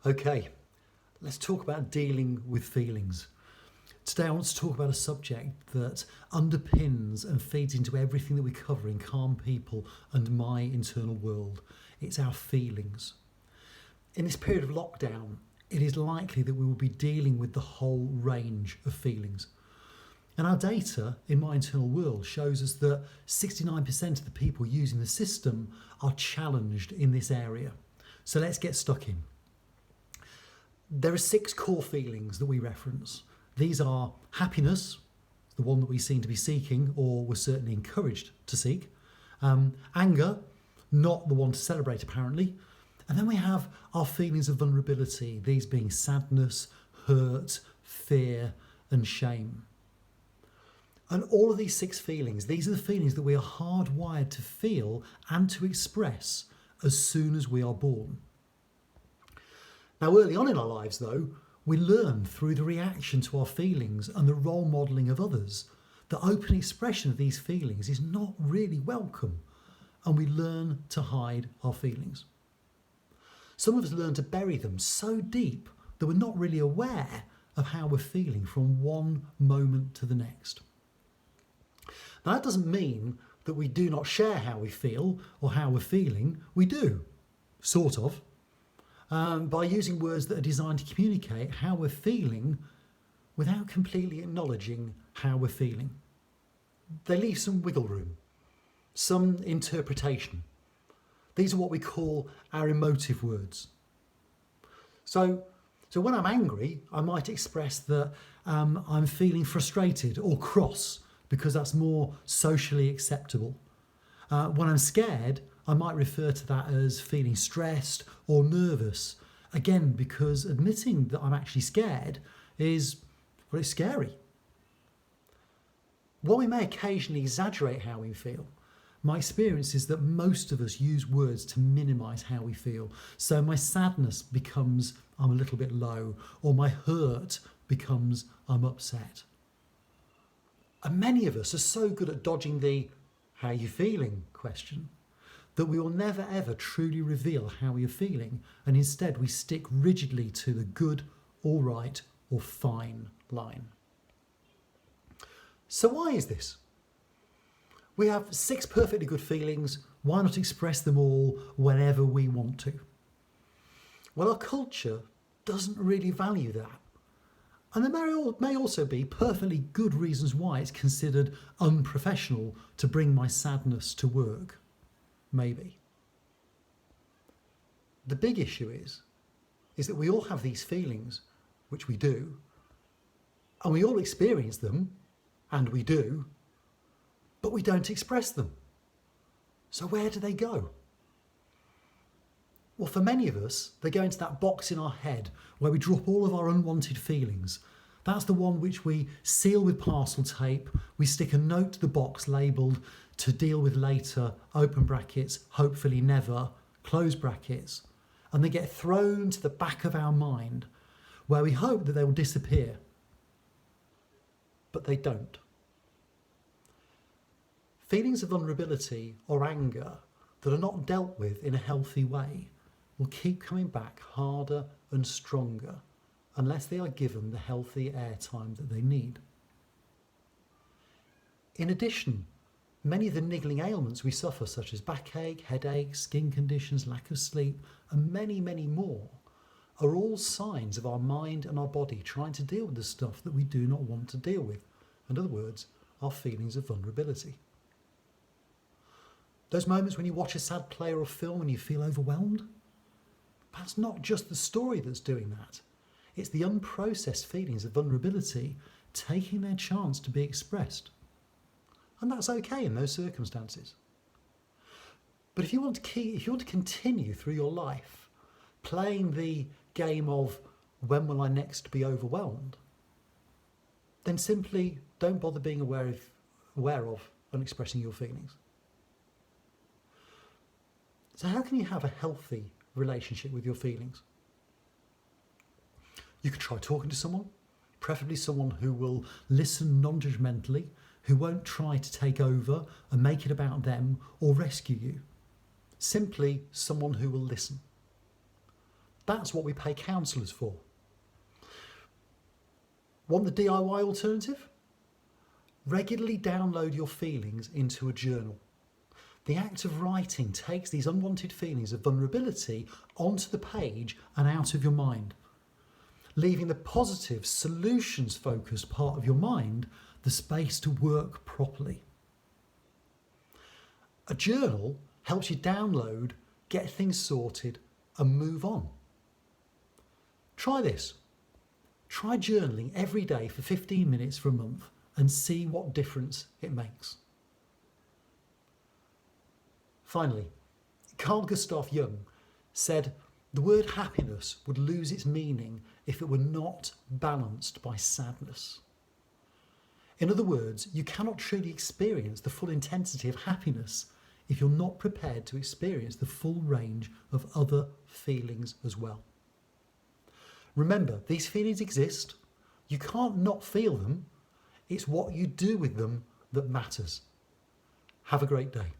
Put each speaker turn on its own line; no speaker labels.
Okay, let's talk about dealing with feelings. Today I want to talk about a subject that underpins and feeds into everything that we cover in Calm People and My Internal World. It's our feelings. In this period of lockdown, it is likely that we will be dealing with the whole range of feelings. And our data in My Internal World shows us that 69% of the people using the system are challenged in this area. So let's get stuck in. There are 6 core feelings that we reference. These are happiness, the one that we seem to be seeking or were certainly encouraged to seek. Anger, not the one to celebrate apparently. And then we have our feelings of vulnerability, these being sadness, hurt, fear and shame. And all of these 6 feelings, these are the feelings that we are hardwired to feel and to express as soon as we are born. Now, early on in our lives, though, we learn through the reaction to our feelings and the role modelling of others that open expression of these feelings is not really welcome, and we learn to hide our feelings. Some of us learn to bury them so deep that we're not really aware of how we're feeling from one moment to the next. Now, that doesn't mean that we do not share how we feel or how we're feeling. We do, sort of. By using words that are designed to communicate how we're feeling without completely acknowledging how we're feeling. They leave some wiggle room, some interpretation. These are what we call our emotive words. So when I'm angry, I might express that I'm feeling frustrated or cross because that's more socially acceptable. When I'm scared, I might refer to that as feeling stressed or nervous, again, because admitting that I'm actually scared is, well, it's scary. While we may occasionally exaggerate how we feel, my experience is that most of us use words to minimise how we feel. So my sadness becomes I'm a little bit low, or my hurt becomes I'm upset. And many of us are so good at dodging the how you feeling question that we will never ever truly reveal how we are feeling, and instead we stick rigidly to the good, all right, or fine line. So why is this? We have 6 perfectly good feelings. Why not express them all whenever we want to? Well, our culture doesn't really value that. And there may also be perfectly good reasons why it's considered unprofessional to bring my sadness to work. Maybe. The big issue is that we all have these feelings, which we do, and we all experience them, and we do, but we don't express them. So where do they go? Well, for many of us, they go into that box in our head where we drop all of our unwanted feelings. That's the one which we seal with parcel tape. We stick a note to the box labelled to deal with later, open brackets, hopefully never, close brackets, and they get thrown to the back of our mind where we hope that they will disappear. But they don't. Feelings of vulnerability or anger that are not dealt with in a healthy way will keep coming back harder and stronger unless they are given the healthy airtime that they need. In addition, many of the niggling ailments we suffer, such as backache, headache, skin conditions, lack of sleep, and many, many more, are all signs of our mind and our body trying to deal with the stuff that we do not want to deal with. In other words, our feelings of vulnerability. Those moments when you watch a sad play or a film and you feel overwhelmed, that's not just the story that's doing that. It's the unprocessed feelings of vulnerability taking their chance to be expressed. And that's okay in those circumstances. But if you want to continue through your life playing the game of when will I next be overwhelmed, then simply don't bother being aware of and expressing your feelings. So how can you have a healthy relationship with your feelings? You can try talking to someone, preferably someone who will listen non-judgmentally, who won't try to take over and make it about them or rescue you. Simply someone who will listen. That's what we pay counsellors for. Want the DIY alternative? Regularly download your feelings into a journal. The act of writing takes these unwanted feelings of vulnerability onto the page and out of your mind, leaving the positive, solutions-focused part of your mind the space to work properly. A journal helps you download, get things sorted, and move on. Try this. Try journaling every day for 15 minutes for a month and see what difference it makes. Finally, Carl Gustav Jung said the word happiness would lose its meaning if it were not balanced by sadness. In other words, you cannot truly experience the full intensity of happiness if you're not prepared to experience the full range of other feelings as well. Remember, these feelings exist. You can't not feel them. It's what you do with them that matters. Have a great day.